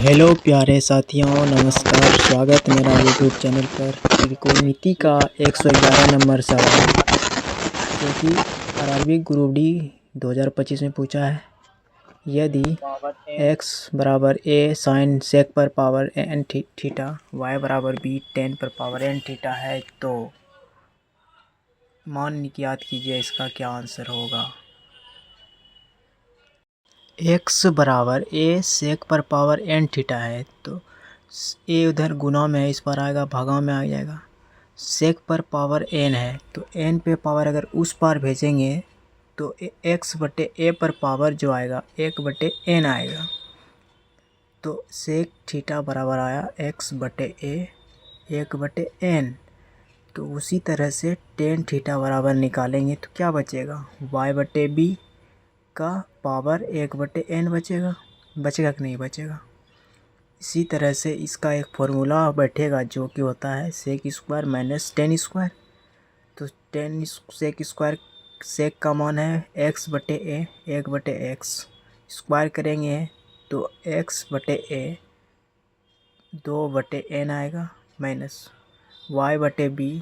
Hello प्यारे साथियों, नमस्कार। स्वागत मेरा यूट्यूब चैनल पर। त्रिकोणमिति का 111 नंबर सवाल जो कि आरआरबी ग्रुप डी 2025 में पूछा है। यदि x बराबर a साइन सेक पर पावर n थीटा, y बराबर b टेन पर पावर n थीटा है तो मान ज्ञात कीजिए, इसका क्या आंसर होगा। x बराबर a सेक पर पावर n थीटा है तो a उधर गुना में है, इस पर आएगा, भागा में आ जाएगा। सेक पर पावर n है तो n पे पावर अगर उस पार भेजेंगे तो x बटे a पर पावर जो आएगा 1 बटे n आएगा। तो सेक थीटा बराबर आया x बटे a 1 बटे n। तो उसी तरह से टेन थीटा बराबर निकालेंगे तो क्या बचेगा, y बटे b का पावर 1 बटे n बचेगा कि नहीं बचेगा। इसी तरह से इसका एक फॉर्मूला बैठेगा जो कि होता है sec square minus tan square. तो टेन सेक स्क्वायर, सेक का मान है x बटे a 1 बटे x, स्क्वायर करेंगे तो x बटे a 2 बटे n आएगा, माइनस y बटे b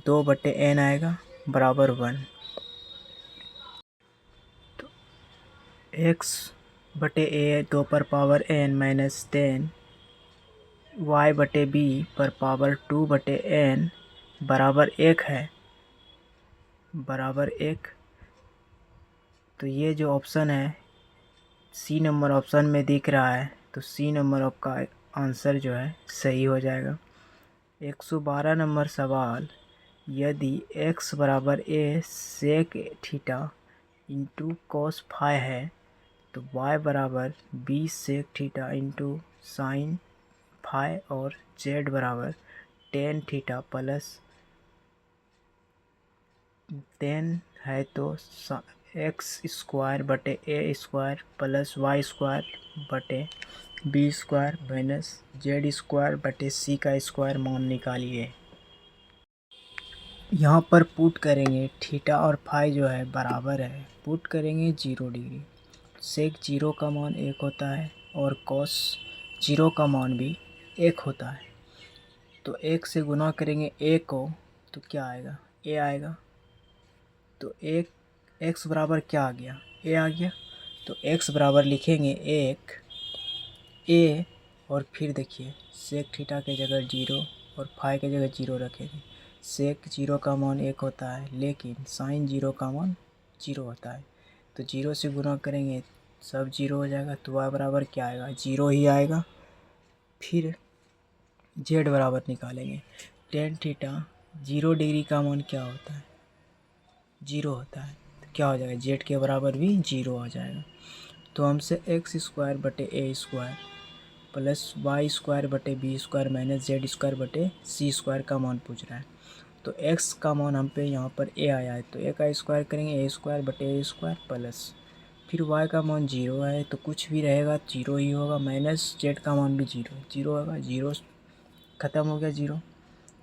2 बटे n आएगा बराबर 1। x बटे a 2 पर पावर n माइनस 10, y बटे b पर पावर 2 बटे n बराबर 1 है, बराबर 1। तो ये जो ऑप्शन है सी नंबर ऑप्शन में दिख रहा है, तो सी नंबर आपका आंसर जो है सही हो जाएगा। 112 नंबर सवाल, यदि x बराबर a sec theta into cos phi है तो y बराबर b sec theta into sine phi और z बराबर टेन थीटा प्लस 10 है तो एक्स स्क्वायर बटे ए स्क्वायर प्लस वाई स्क्वायर बटे B square minus Z square बटे सी का स्क्वायर मान निकालिए। यहाँ पर पुट करेंगे, थीटा और फाई जो है बराबर है, पुट करेंगे 0 डिग्री। सेक 0 का मान 1 होता है और कॉस 0 का मान भी 1 होता है। तो 1 से गुना करेंगे a को तो क्या आएगा, a आएगा। तो एक x बराबर क्या आ गया, a आ गया। तो x बराबर लिखेंगे 1 a और फिर देखिए सेक थीटा के जगह 0 और फाई के जगह 0 रखेंगे। सेक 0 का मान 1 होता है लेकिन साइन 0 का मान 0 होता है। तो 0 से गुना करेंगे सब 0 हो जाएगा। तो y बराबर क्या आएगा, 0 ही आएगा। फिर z बराबर निकालेंगे, टेन थीटा 0 डिग्री का मान क्या होता है, 0 होता है। तो क्या हो जाएगा, z के बराबर भी 0 हो जाएगा। तो हमसे एक्स स्क्वायर बटे ए स्क्वायर प्लस वाई स्क्वायर बटे B square minus Z square बटे सी स्क्वायर का मान पूछ रहा है। तो x का मान हम पे यहाँ पर a आया है तो a का स्क्वायर करेंगे a स्क्वायर बटे ए स्क्वायर प्लस फिर y का मान 0 है तो कुछ भी रहेगा 0 ही होगा, माइनस z का मान भी 0 होगा। 0 ख़त्म हो गया 0,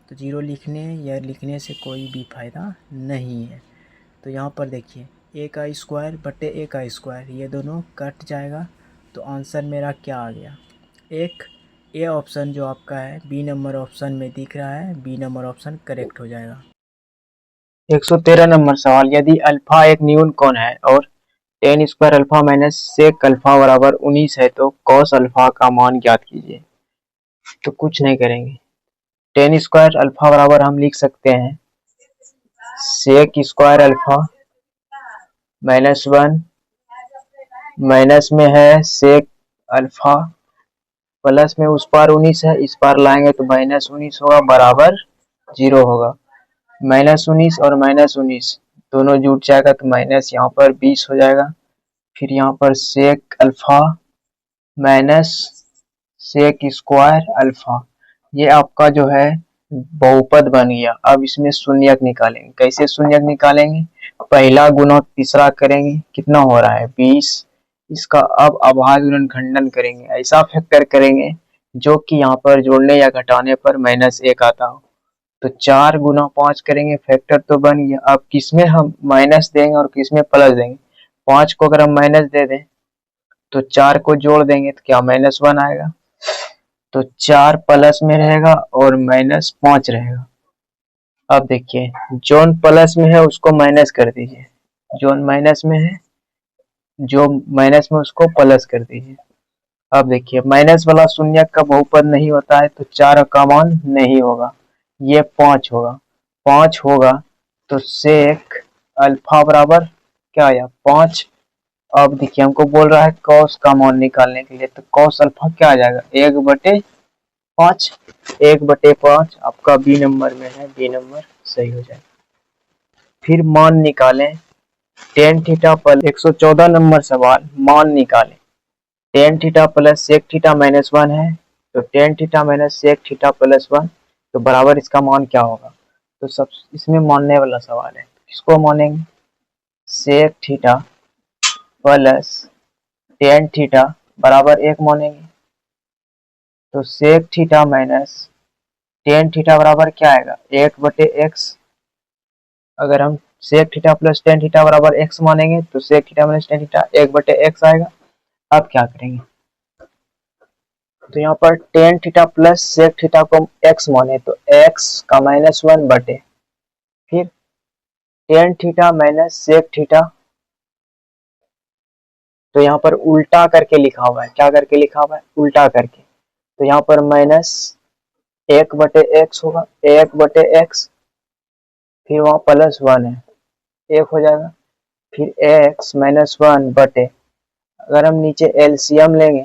तो 0 लिखने या लिखने से कोई भी फ़ायदा नहीं है। तो यहाँ पर देखिए a का स्क्वायर बटे a का स्क्वायर ये दोनों कट जाएगा। तो आंसर मेरा क्या आ गया, एक ए ऑप्शन जो आपका है बी नंबर ऑप्शन में दिख रहा है, बी नंबर ऑप्शन करेक्ट हो जाएगा। 113 नंबर सवाल, यदि अल्फा एक न्यून कोण है और tan square alpha minus sec alpha बराबर 19 है तो कॉस अल्फा का मान ज्ञात कीजिए। तो कुछ नहीं करेंगे, टेन स्क्वायर अल्फा बराबर हम लिख सकते हैं sec square alpha minus 1 minus में है सेक अल्फा प्लस में उस पार 19 है, इस पार लाएंगे तो माइनस 19 होगा बराबर 0 होगा। माइनस 19 और माइनस 19 दोनों जुट जाएगा तो माइनस यहाँ पर 20 हो जाएगा। फिर यहाँ पर sec alpha minus sec square alpha, ये आपका जो है बहुपद बन गया। अब इसमें शून्यक निकालेंगे, कैसे शून्यक निकालेंगे, पहला गुना तीसरा करेंगे, कितना हो रहा है 20। इसका अब अभाज्य गुणन खंडन करेंगे, ऐसा फैक्टर करेंगे जो कि यहाँ पर जोड़ने या घटाने पर -1 आता हो। तो 4 गुना 5 करेंगे, फैक्टर तो बन गया। अब किसमें हम माइनस देंगे और किसमें प्लस देंगे, 5 को अगर हम माइनस दे दें तो 4 को जोड़ देंगे तो क्या -1 आएगा। तो 4 प्लस में रहेगा और -5 रहेगा। अब देखिए जोन प्लस में है उसको माइनस कर दीजिए, जोन माइनस में है जो माइनस में उसको प्लस कर दीजिए। अब देखिए माइनस वाला शून्य का बहुपद नहीं होता है तो 4 का मान नहीं होगा, ये 5 होगा। 5 होगा तो सेक अल्फा बराबर क्या आया 5। अब देखिए हमको बोल रहा है कॉस का मान निकालने के लिए, तो कॉस अल्फा क्या आ जाएगा 1/5। 1/5 आपका बी नंबर में है, बी नंबर सही हो जाएगा। फिर मान निकालें टेन थीटा पर 114 नंबर सवाल, मान निकालें tan theta plus sec theta minus 1 है, तो tan theta minus sec theta plus 1 तो बराबर इसका मान क्या होगा। तो सब इसमें मानने वाला सवाल है, किसको मानेंगे sec theta plus tan theta बराबर 1 मानेंगे। तो sec theta minus tan theta बराबर क्या आएगा 1/x। अगर हम sec theta plus tan theta बराबर x मानेंगे तो sec theta minus tan theta 1/x आएगा। अब क्या करेंगे, तो यहाँ पर tan theta plus sec theta को x माने तो x का -1 बटे फिर tan theta minus sec theta, तो यहाँ पर उल्टा करके लिखा हुआ है, क्या करके लिखा हुआ है उल्टा करके, तो यहाँ पर -1/x होगा 1/x, फिर वहाँ +1 है 1 हो जाएगा, फिर x -1 बटे, अगर हम नीचे एलसीएम लेंगे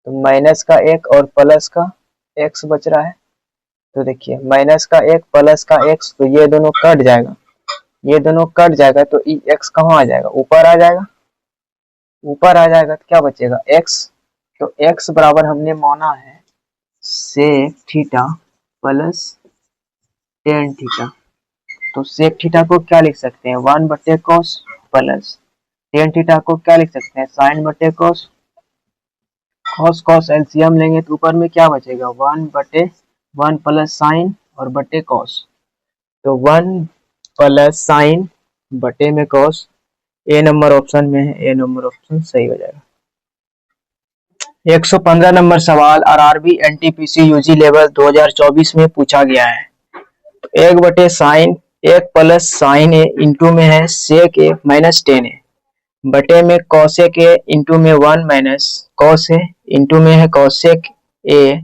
तो माइनस का 1 और प्लस का x बच रहा है। तो देखिए माइनस का 1 प्लस का x, तो ये दोनों कट जाएगा, ये दोनों कट जाएगा तो ई x कहाँ आ जाएगा ऊपर आ जाएगा, ऊपर आ जाएगा तो क्या बचेगा x। तो x बराबर हमने माना है sec theta plus tan theta, तो सेक थीटा को क्या लिख सकते हैं 1/cos प्लस टेन थीटा को क्या लिख सकते हैं sin/cos। cos एलसीएम लेंगे तो ऊपर में क्या बचेगा 1/1 प्लस साइन और बटे कॉस, तो 1 प्लस साइन बटे में कॉस, ए नंबर ऑप्शन में है, ए नंबर ऑप्शन सही हो जाएगा। 115 नंबर सवाल आरआरबी एनटीपीसी यूजी लेवल 2024 में पूछा गया है। 1/sin 1 प्लस साइन ए इंटू में है सेक ए माइनस टेन ए बटे में कॉसेक ए इंटू में 1 माइनस कॉस ए इंटू में है cosec A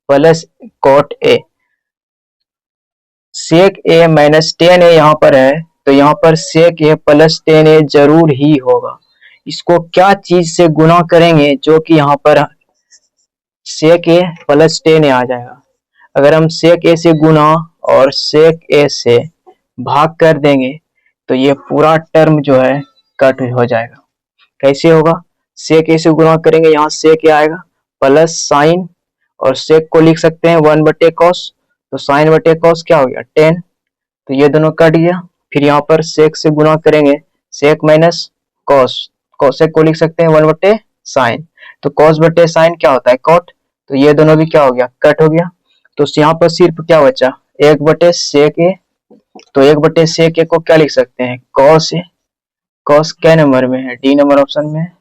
plus cot A. Sec A minus tan A यहाँ पर है तो यहाँ पर सेक ए प्लस टेन ए जरूर ही होगा। इसको क्या चीज से गुना करेंगे जो कि यहाँ पर सेक ए प्लस टेन ए आ जाएगा। अगर हम सेक ए से गुना और सेक ए से भाग कर देंगे तो ये पूरा टर्म जो है कट हो जाएगा। कैसे होगा, सेक ए से गुना करेंगे यहाँ सेक ए आएगा प्लस साइन और सेक को लिख सकते हैं 1/cos, तो साइन बटे कॉस क्या हो गया 10, तो ये दोनों कट गया। फिर यहाँ पर सेक से गुना करेंगे सेक माइनस कॉस, कोसेक को लिख सकते हैं 1/sin, तो कॉस बटे साइन क्या होता है कॉट, तो ये दोनों भी क्या हो गया कट हो गया। तो यहाँ पर सिर्फ क्या बचा 1/sec ए, तो 1/sec ए को क्या लिख सकते हैं कॉस ए, कॉस क्या नंबर में है डी नंबर ऑप्शन में है।